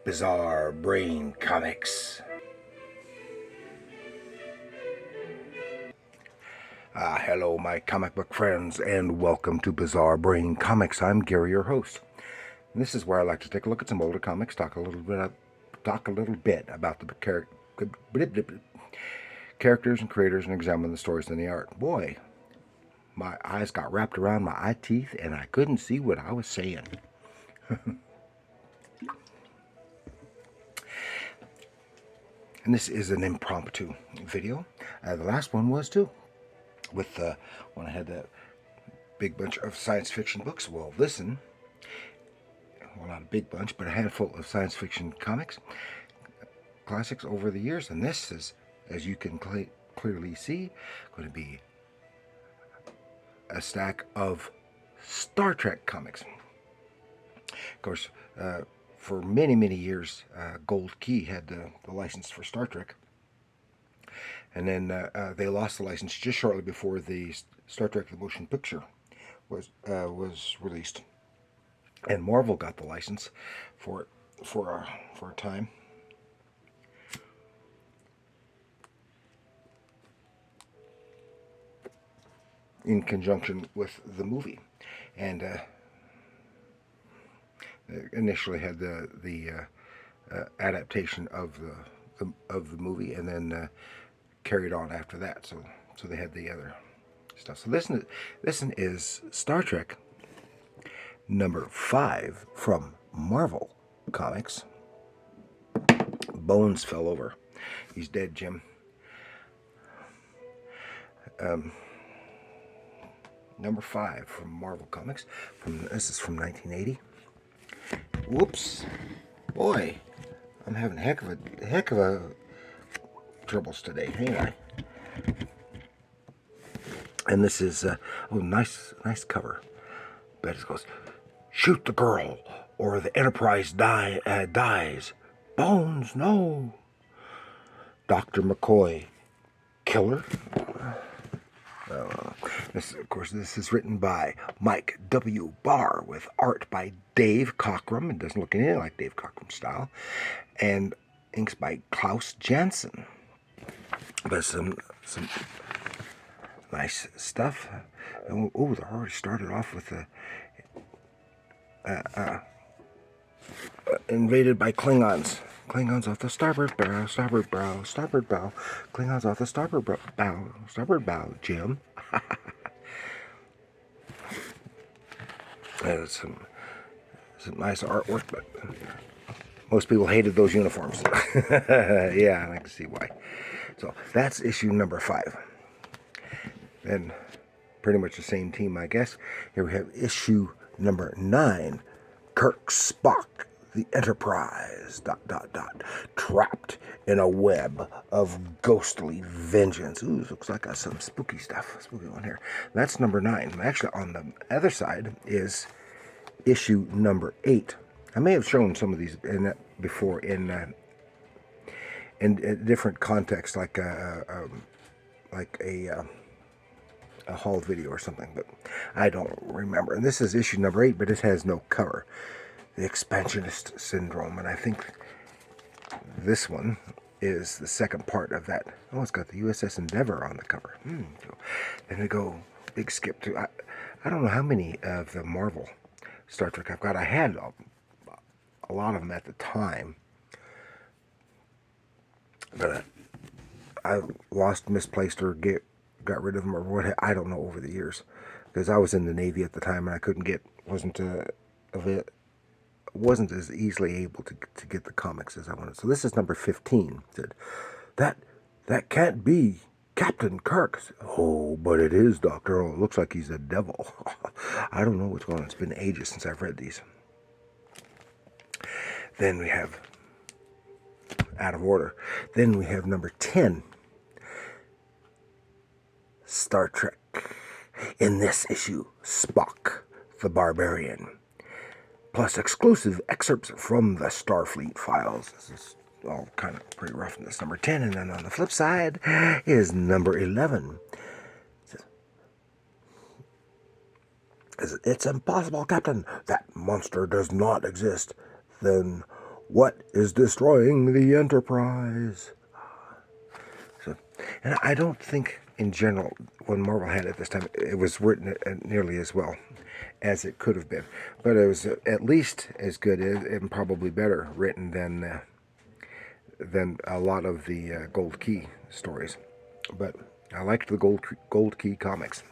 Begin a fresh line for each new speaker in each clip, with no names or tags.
Bizarre Brain Comics. Hello, my comic book friends, and welcome to Bizarre Brain Comics. I'm Gary, your host. And this is where I like to take a look at some older comics, talk a little bit about the characters and creators, and examine the stories and the art. Boy, my eyes got wrapped around my eye teeth, and I couldn't see what I was saying. And this is an impromptu video. The last one was too, with when I had that big bunch of science fiction books. Well, listen, well, not a big bunch, but a handful of science fiction comics, classics over the years. And this is, as you can clearly see, going to be a stack of Star Trek comics. Of course, for many, many years, Gold Key had the license for Star Trek. And then they lost the license just shortly before the Star Trek the Motion Picture was released, and Marvel got the license for a time. In conjunction with the movie, and initially had the adaptation of the movie, and then carried on after that. So they had the other stuff. So listen is Star Trek number 5 from Marvel Comics. Bones fell over. He's dead, Jim. Number 5 from Marvel Comics. This is from 1980. Whoops, boy, I'm having a heck of a troubles today. Anyway, and this is nice cover. But it goes, shoot the girl or the Enterprise dies. Bones, no. Dr. McCoy, killer. This is written by Mike W. Barr with art by Dave Cockrum. It doesn't look anything like Dave Cockrum's style. And inks by Klaus Janson. But some nice stuff. Oh, they already started off with invaded by Klingons. Klingons off the starboard bow, starboard bow, starboard bow. Klingons off the starboard bow, Jim. Some nice artwork, but most people hated those uniforms. Yeah, I can see why. So that's issue number 5. And pretty much the same team, I guess. Here we have issue number 9. Kirk Spock, the Enterprise, ... trapped in a web of ghostly vengeance. Ooh, looks like some spooky stuff. Spooky one here. That's number 9. Actually, on the other side is issue number 8. I may have shown some of these before in different contexts, like a haul video or something, but I don't remember. And this is issue number 8, but it has no cover. The Expansionist Syndrome, and I think this one is the second part of that. Oh, it's got the USS Endeavour on the cover. Then we go big skip to I don't know how many of the Marvel Star Trek I've got. I had a lot of them at the time, but I lost, misplaced, or got rid of them, or what, I don't know, over the years, because I was in the Navy at the time and I wasn't as easily able to get the comics as I wanted. So this is number 15. It said, that can't be Captain Kirk. Oh, but it is, Doctor. Oh, it looks like he's a devil. I don't know what's going on. It's been ages since I've read these. Then we have, out of order, then we have number 10. Star Trek. In this issue, Spock, the Barbarian. Plus exclusive excerpts from the Starfleet files. This is all kind of pretty rough in this number 10. And then on the flip side is number 11. It's impossible, Captain. That monster does not exist. Then What is destroying the Enterprise? So, and I don't think, in general, when Marvel had it this time, it was written nearly as well as it could have been. But it was at least as good and probably better written than a lot of the Gold Key stories. But I liked the Gold Key comics.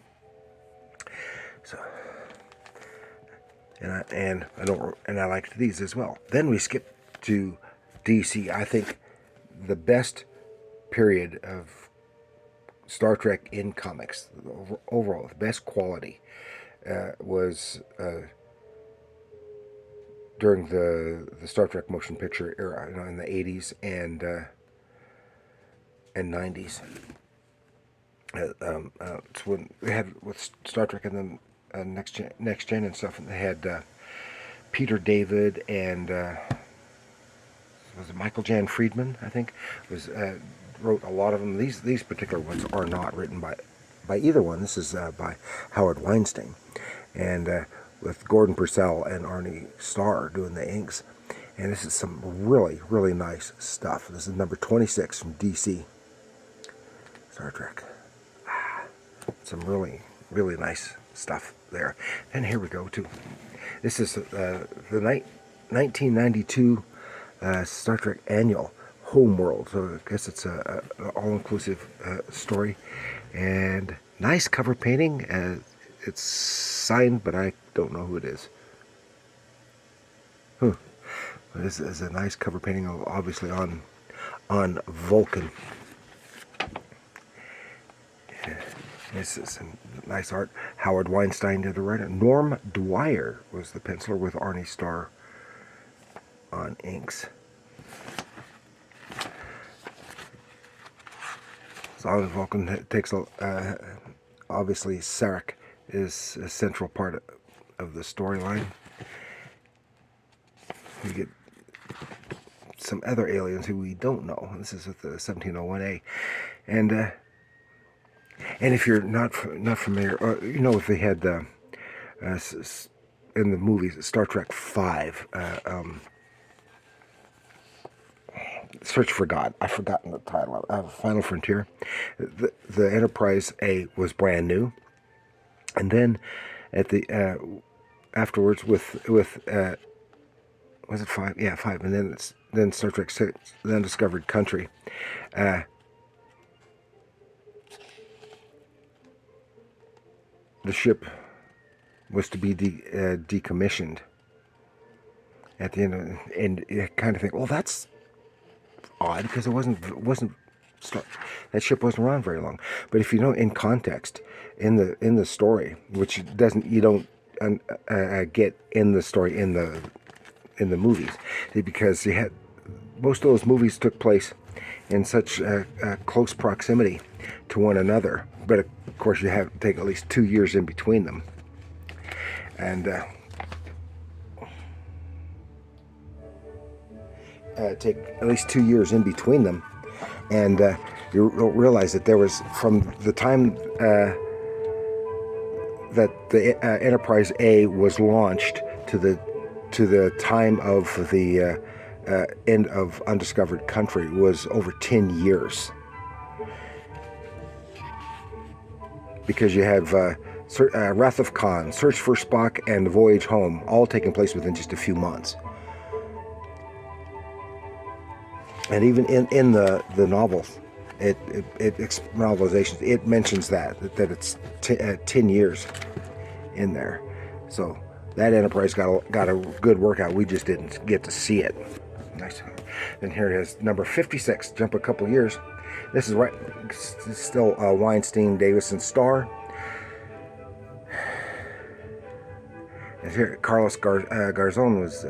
So, and I liked these as well. Then we skip to DC. I think the best period of Star Trek in comics, overall, the best quality, was during the Star Trek motion picture era, in the 80s and 90s. It's when they had with Star Trek and then Next Gen and stuff, and they had Peter David and was it Michael Jan Friedman, I think, wrote a lot of them. These particular ones are not written by either one. This is by Howard Weinstein, and with Gordon Purcell and Arnie Starr doing the inks. And this is some really, really nice stuff. This is number 26 from DC Star Trek. Some really, really nice stuff there. And here we go, too. This is the 1992 Star Trek Annual Homeworld. So I guess it's an all-inclusive story. And nice cover painting. It's signed, but I don't know who it is. This is a nice cover painting, obviously on Vulcan. This is some nice art. Howard Weinstein did the writing. Norm Dwyer was the penciler with Arnie Starr on inks. So on Vulcan, it takes obviously Sarek is a central part of the storyline. We get some other aliens who we don't know. This is with the 1701A, and if you're not familiar, or, if they had in the movies Star Trek V, Search for God. I've forgotten the title of Final Frontier. The Enterprise A was brand new, and then at the afterwards with was it 5? Yeah, 5, and then Star Trek 6, The Undiscovered Country. The ship was to be decommissioned at the end, and you kind of think, well, that's odd because it wasn't that ship wasn't around very long. But if you know in context, in the story, which you don't get in the story in the movies, because you had most of those movies took place in such close proximity to one another. But of course, you have to take at least 2 years in between them, and take at least 2 years in between them, and you don't realize that there was, from the time that the Enterprise A was launched to the time of the end of Undiscovered Country was over 10 years. Because you have Wrath of Khan, Search for Spock, and The Voyage Home all taking place within just a few months. And even in the novels, novelizations, it mentions that it's 10 years in there. So that Enterprise got a good workout. We just didn't get to see it. Nice. And here it is, number 56. Jump a couple years. This is right. It's still Weinstein, Davis, and Starr. And here, Carlos Garzón was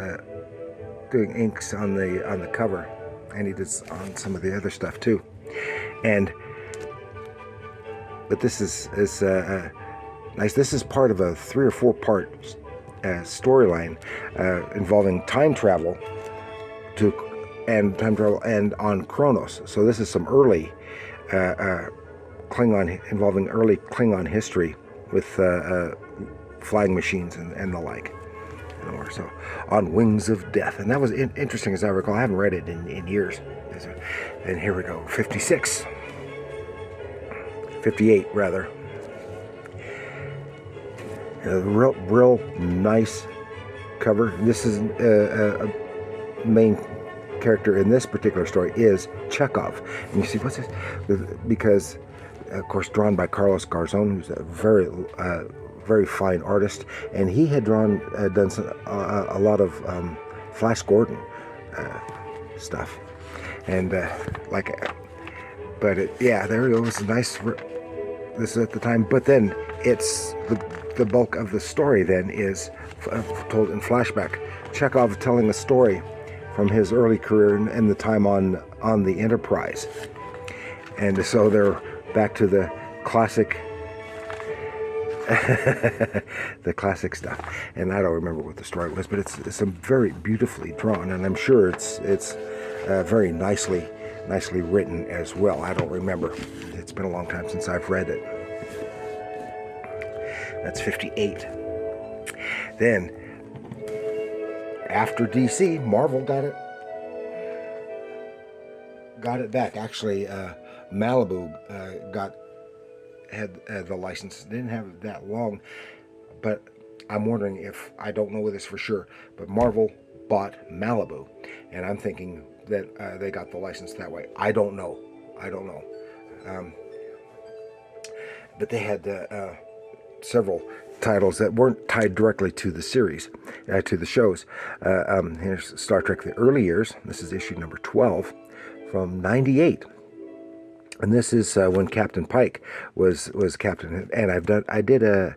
doing inks on the cover, and he did on some of the other stuff too. But this is nice. This is part of a 3 or 4 part storyline involving time travel and on Kronos. So this is some early Klingon, involving early Klingon history with flying machines and the like. Or so, On Wings of Death. And that was interesting as I recall. I haven't read it in years. And here we go, 56. 58, rather. Real nice cover. This is a main character in this particular story is Chekhov. And you see, what's this? Because, of course, drawn by Carlos Garzón, who's a very fine artist, and he had done a lot of Flash Gordon stuff, and yeah, there it was. Nice. This is at the time, but then it's the bulk of the story. Then is told in flashback. Chekhov telling a story from his early career and the time on the Enterprise, and so they're back to the classic. The classic stuff, and I don't remember what the story was, but it's some very beautifully drawn, and I'm sure it's very nicely written as well. I don't remember. It's been a long time since I've read it. That's 58. Then, after DC, Marvel got it back. Actually, Malibu had the license. Didn't have it that long, but I'm wondering if, I don't know this for sure, but Marvel bought Malibu, and I'm thinking that they got the license that way. I don't know. But they had several titles that weren't tied directly to the series, to the shows. Here's Star Trek: The Early Years. This is issue number 12 from '98. And this is when Captain Pike was captain, and I did a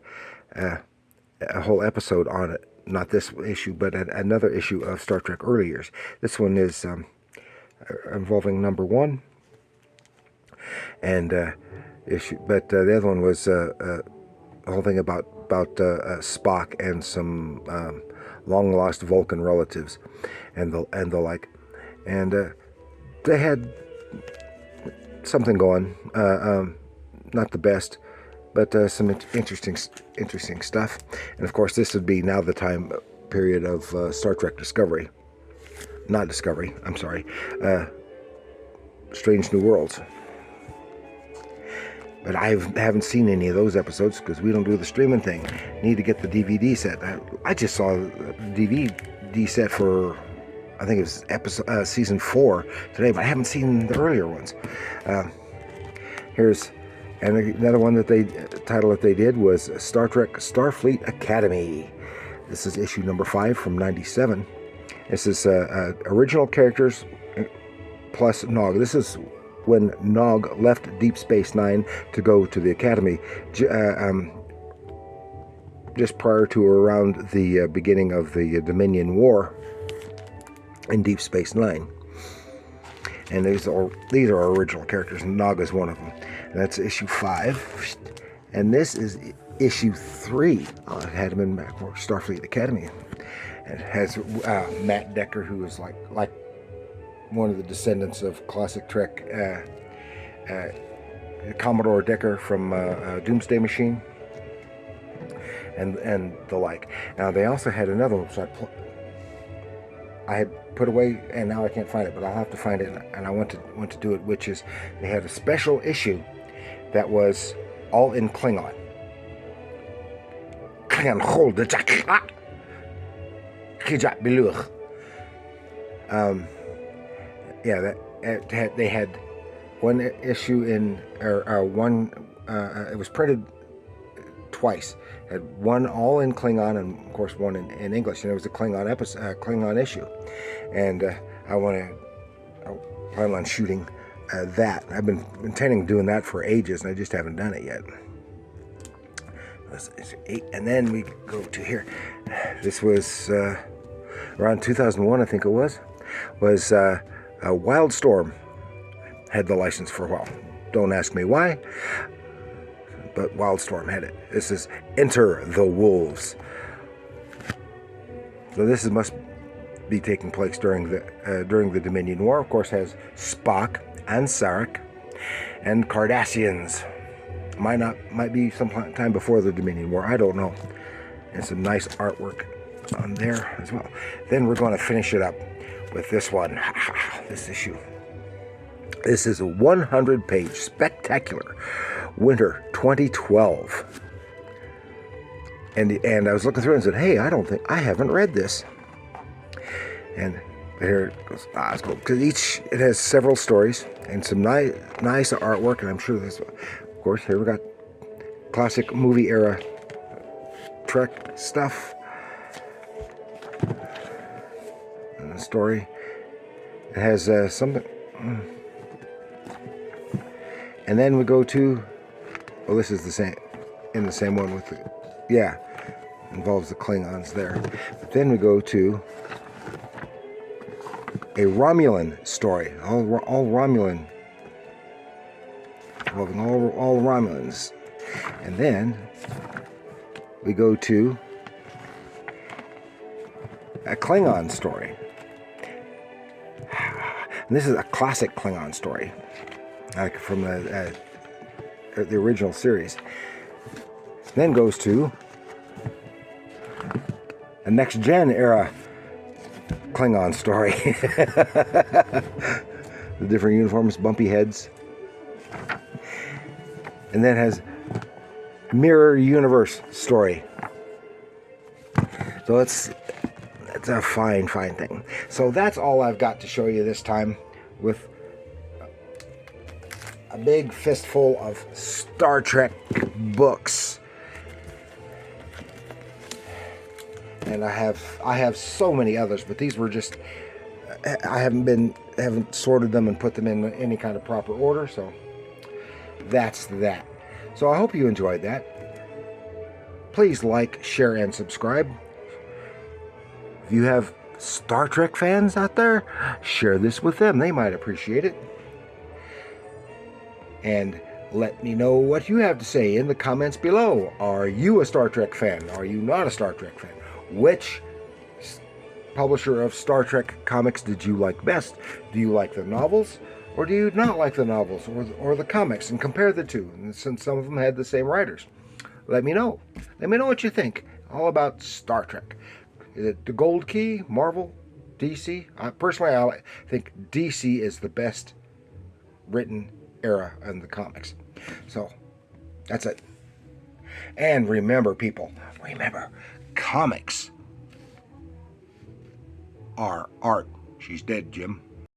whole episode on it. Not this issue, but another issue of Star Trek Early Years. This one is involving number 1, and issue. But the other one was a whole thing about Spock and some long lost Vulcan relatives, and the like, and they had something going, not the best, but some interesting stuff. And of course, this would be now the time period of Star Trek Discovery, not Discovery. I'm sorry, Strange New Worlds. But I haven't seen any of those episodes because we don't do the streaming thing. Need to get the DVD set. I just saw the DVD set for, I think it was season 4 today, but I haven't seen the earlier ones. Here's another one title that they did was Star Trek Starfleet Academy. This is issue number 5 from '97. This is original characters plus Nog. This is when Nog left Deep Space Nine to go to the Academy, just prior to or around the beginning of the Dominion War in Deep Space Nine. And these are original characters, and Nog is one of them. And that's issue 5. And this is issue 3. I had him in Starfleet Academy. It has Matt Decker, who is like one of the descendants of classic Trek, Commodore Decker from Doomsday Machine, and the like. Now they also had another one, so I had put away, and now I can't find it, but I'll have to find it, and I want to do it, which is they had a special issue that was all in Klingon. Yeah, they had one issue in, it was printed twice. Had one all in Klingon and of course one in English, and it was a Klingon issue. And I plan on shooting that. I've been intending doing that for ages, and I just haven't done it yet. That's 8, and then we go to here. This was around 2001, I think it was Wildstorm had the license for a while. Don't ask me why, but Wildstorm had it. This is Enter the Wolves. So this must be taking place during the Dominion War. Of course, has Spock and Sarek and Cardassians. Might be some time before the Dominion War. I don't know. And some nice artwork on there as well. Then we're going to finish it up with this one, this issue. This is a 100-page spectacular winter 2012. And I was looking through and said, hey, I haven't read this. And here it goes. It's cool because it has several stories and some nice artwork, and I'm sure this, of course, here we got classic movie era Trek stuff. And the story, it has something. And then we go to, well, this is the same, in the same one with the, yeah, involves the Klingons there. But then we go to a Romulan story, all Romulan, involving all Romulans. And then we go to a Klingon story. And this is a classic Klingon story, like from the original series. Then goes to a next-gen era Klingon story. The different uniforms, bumpy heads. And then has Mirror Universe story. So it's a fine thing. So that's all I've got to show you this time, with a big fistful of Star Trek books. And I have so many others, but these were just, I haven't sorted them and put them in any kind of proper order, so that's that. So I hope you enjoyed that. Please like, share, and subscribe. If you have Star Trek fans out there, share this with them. They might appreciate it. And let me know what you have to say in the comments below. Are you a Star Trek fan? Are you not a Star Trek fan? Which publisher of Star Trek comics did you like best? Do you like the novels, or do you not like the novels or the comics? And compare the two, and since some of them had the same writers. Let me know. Let me know what you think all about Star Trek. Is it the Gold Key, Marvel, DC? Personally, I think DC is the best written era in the comics. So, that's it. And remember, people, comics are art. She's dead, Jim.